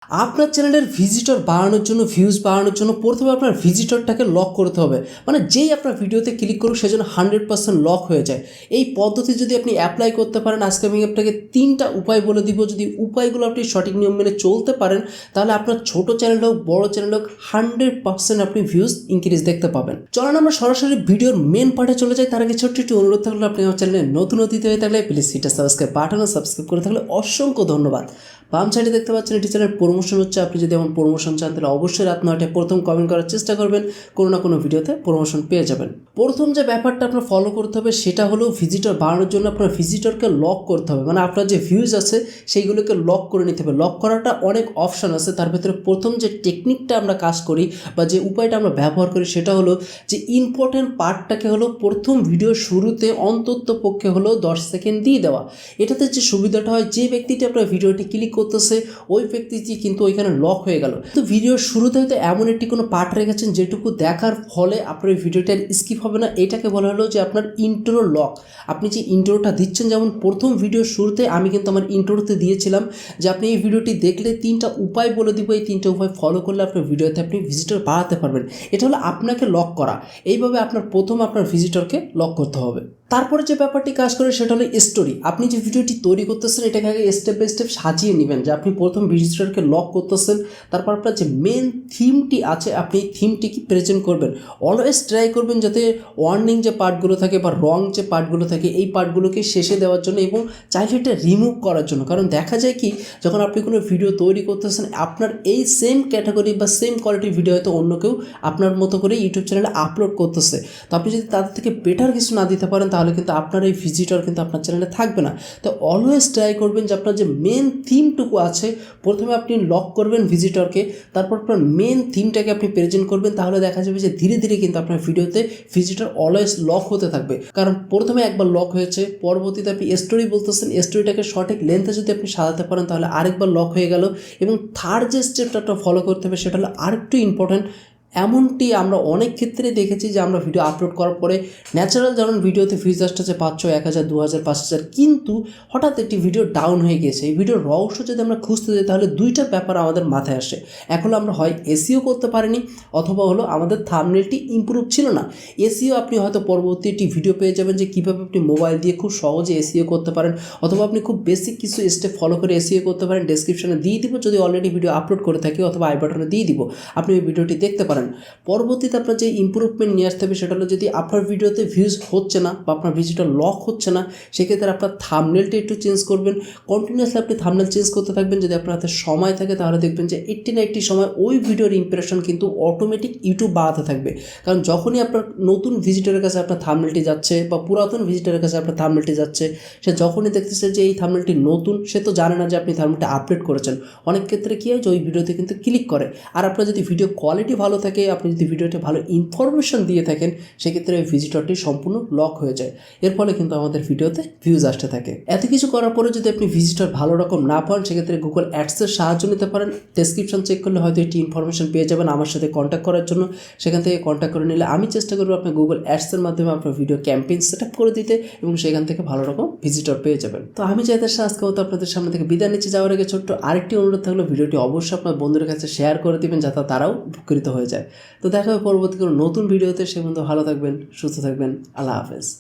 আপনার চ্যানেলের ভিজিটর বাড়ানোর জন্য, ভিউজ বাড়ানোর জন্য প্রথমে আপনার ভিজিটরটাকে লক করতে হবে। মানে যেই আপনার ভিডিওতে ক্লিক করুক সেজন্য 100% লক হয়ে যায়। এই পদ্ধতি যদি আপনি অ্যাপ্লাই করতে পারেন, আজকে আমি আপনাকে 3টা উপায় বলে দিব। যদি উপায়গুলো আপনি সঠিক নিয়ম মেনে চলতে পারেন তাহলে আপনার ছোট চ্যানেল হোক বড় চ্যানেল হোক 100% আপনি ভিউজ ইনক্রিজ দেখতে পাবেন। চলেন আমরা সরাসরি ভিডিওর মেন পার্টে চলে যাই। তার আগে ছোট্ট একটু অনুরোধ থাকলে আপনি আমার চ্যানেলে নতুন অতিথি হয়ে থাকলে প্লিজ সেটা সাবস্ক্রাইব বাটন সাবস্ক্রাইব করে থাকলে অসংখ্য ধন্যবাদ। বাম সাইডে দেখতে পাচ্ছেন এটি চ্যানেল প্রমোশন হচ্ছে। আপনি যদি এমন প্রমোশন চান তাহলে অবশ্যই রাত 9টায় প্রথম কমেন্ট করার চেষ্টা করবেন, কোনো না কোনো ভিডিওতে প্রমোশন পেয়ে যাবেন। প্রথম যে ব্যাপারটা আপনার ফলো করতে হবে সেটা হলো ভিজিটর বাড়ানোর জন্য আপনার ভিজিটরকে লক করতে হবে। মানে আপনার যে ভিউজ আছে সেইগুলোকে লক করে নিতে হবে। লক করাটা অনেক অপশান আছে, তার ভিতরে প্রথম যে টেকনিকটা আমরা কাজ করি বা যে উপায়টা আমরা ব্যবহার করি সেটা হলো যে ইম্পর্টেন্ট পার্টটাকে হলো প্রথম ভিডিওর শুরুতে অন্তত পক্ষে হলো 10 সেকেন্ড দিয়ে দেওয়া। এটাতে যে সুবিধাটা হয়, যে ব্যক্তিটি আপনার ভিডিওটি ক্লিক করতেছে ওই ব্যক্তিটি কিন্তু ওইখানে লক হয়ে গেল। তো ভিডিওর শুরুতে হয়তো এমন একটি কোনো পার্ট রেখেছেন যেটুকু দেখার ফলে আপনার ভিডিওটা স্কিপ হবে না, এটাকে বলা হলো যে আপনার ইন্ট্রো লক। আপনি যে ইন্ট্রোটা দিচ্ছেন, যেমন প্রথম ভিডিওর শুরুতে আমি কিন্তু আমার ইন্ট্রোতে দিয়েছিলাম যে আপনি এই ভিডিওটি দেখলে 3টা উপায় বলে দিব, এই 3টা উপায় ফলো করলে আপনার ভিডিওতে আপনি ভিজিটর বাড়াতে পারবেন। এটা হলো আপনাকে লক করা। এইভাবে আপনার প্রথম আপনার ভিজিটরকে লক করতে হবে। তারপরে যে ব্যাপারটি কাজ করে সেটা হলো স্টোরি। আপনি যে ভিডিওটি তৈরি করতেছেন এটাকে আগে স্টেপ বাই স্টেপ সাজিয়ে নেবেন যে আপনি প্রথম ভিজিটরকে লক করতেছেন, তারপর আপনার যে মেন থিমটি আছে আপনি এই থিমটিকে প্রেজেন্ট করবেন। অলওয়েজ ট্রাই করবেন যাতে ওয়ার্নিং যে পার্টগুলো থাকে বা রং যে পার্টগুলো থাকে এই পার্টগুলোকে শেষে দেওয়ার জন্য এবং চাইলে এটা রিমুভ করার জন্য। কারণ দেখা যায় কি, যখন আপনি কোনো ভিডিও তৈরি করতেছেন আপনার এই সেম ক্যাটাগরি বা সেম কোয়ালিটির ভিডিও হয়তো অন্য কেউ আপনার মতো করে ইউটিউব চ্যানেলে আপলোড করতেছে। তো আপনি যদি তাদের থেকে বেটার কিছু না দিতে পারেন তাহলে কিন্তু আপনার এই ভিজিটর কিন্তু আপনার চ্যানেলে থাকবে না। তো অলওয়েজ ট্রাই করবেন যে আপনার যে মেন থিমটুকু আছে প্রথমে আপনি লক করবেন ভিজিটরকে, তারপর আপনার মেন থিমটাকে আপনি প্রেজেন্ট করবেন। তাহলে দেখা যাবে যে ধীরে ধীরে কিন্তু আপনার ভিডিওতে ভিজিটর অলওয়েজ লক হতে থাকবে। কারণ প্রথমে একবার লক হয়েছে, পরবর্তীতে আপনি স্টোরি বলতেছেন, স্টোরিটাকে সঠিক লেন্থে যদি আপনি সাজাতে পারেন তাহলে আরেকবার লক হয়ে গেল। এবং থার্ড যে স্টেপটা ফলো করতে হবে সেটা হলো আরেকটু ইম্পর্ট্যান্ট। এমনটি আমরা অনেক ক্ষেত্রে দেখেছি যে আমরা ভিডিও আপলোড করার পরে ন্যাচারাল যেমন ভিডিওতে ভিউজ আসছে 500, 1000, 2000, 5000, কিন্তু হঠাৎ একটি ভিডিও ডাউন হয়ে গিয়েছে। এই ভিডিওর রহস্য যদি আমরা খুঁজতে যাই তাহলে 2টা ব্যাপার আমাদের মাথায় আসে। এক হলো আমরা হয় এসইও করতে পারিনি, অথবা হলো আমাদের থাম্বনেলটি ইমপ্রুভ ছিল না। এসইও আপনি হয়তো পরবর্তী একটি ভিডিও পেয়ে যাবেন যে কীভাবে আপনি মোবাইল দিয়ে খুব সহজে এসইও করতে পারেন, অথবা আপনি খুব বেসিক কিছু স্টেপ ফলো করে এসইও করতে পারেন। ডেসক্রিপশনে দিয়ে দিব যদি অলরেডি ভিডিও আপলোড করে থাকি, অথবা আই বাটনে দিয়ে দিব, আপনি ওই ভিডিওটি দেখতে পারেন। পরবর্তীতে আপনার যে ইম্প্রুভমেন্ট নিয়ে আসতে হবে সেটা হলো যদি আপনার ভিডিওতে ভিউজ হচ্ছে না বা আপনার ভিডিওটা লক হচ্ছে না সেক্ষেত্রে আপনার থাম্বনেলটা একটু চেঞ্জ করবেন। কন্টিনিউয়াসলি আপনি থাম্বনেল চেঞ্জ করতে থাকবেন। যদি আপনার হাতে সময় থাকে তাহলে দেখবেন যে 80-90 সময় ওই ভিডিওর ইমপ্রেশন কিন্তু অটোমেটিক ইউটিউব বাড়াতে থাকবে। কারণ যখনই আপনার নতুন ভিজিটরের কাছে আপনার থাম্বনেলটি যাচ্ছে বা পুরাতন ভিজিটরের কাছে আপনার থাম্বনেলটি যাচ্ছে, সে যখনই দেখতেছে যে এই থাম্বনেলটি নতুন, সে তো জানে না যে আপনি থাম্বনেলটা আপলোড করেছেন। অনেক ক্ষেত্রে কী হয় যে ওই ভিডিওতে কিন্তু ক্লিক করে। আর আপনার যদি ভিডিও কোয়ালিটি ভালো থাকে, আপনি যদি ভিডিওতে ভালো ইনফরমেশন দিয়ে থাকেন সেক্ষেত্রে ওই ভিজিটরটি সম্পূর্ণ লক হয়ে যায়। এর ফলে কিন্তু আমাদের ভিডিওতে ভিউজ আসতে থাকে। এত কিছু করার পরে যদি আপনি ভিজিটর ভালো রকম না পান সেক্ষেত্রে গুগল অ্যাডসের সাহায্য নিতে পারেন। ডেসক্রিপশন চেক করলে হয়তো একটি ইনফরমেশন পেয়ে যাবেন আমার সাথে কন্ট্যাক্ট করার জন্য। সেখান থেকে কন্ট্যাক্ট করে নিলে আমি চেষ্টা করবো আপনার গুগল অ্যাডসের মাধ্যমে আপনার ভিডিও ক্যাম্পেইন সেট আপ করে দিতে এবং সেখান থেকে ভালো রকম ভিজিটর পেয়ে যাবেন। তো আমি চাইতে আজকে মতো আপনাদের সামনে থেকে বিদায় নিচ্ছে যাওয়ার আগে ছোট্ট আরেকটি অনুরোধ থাকলো, ভিডিওটি অবশ্যই আপনার বন্ধুদের কাছে শেয়ার করে দিবেন যাতে তারাও উপকৃত হয়ে যায়। তো দেখা হবে পরবর্তী কোনো নতুন ভিডিওতে। সে পর্যন্ত ভালো থাকবেন, সুস্থ থাকবেন। আল্লাহ হাফেজ।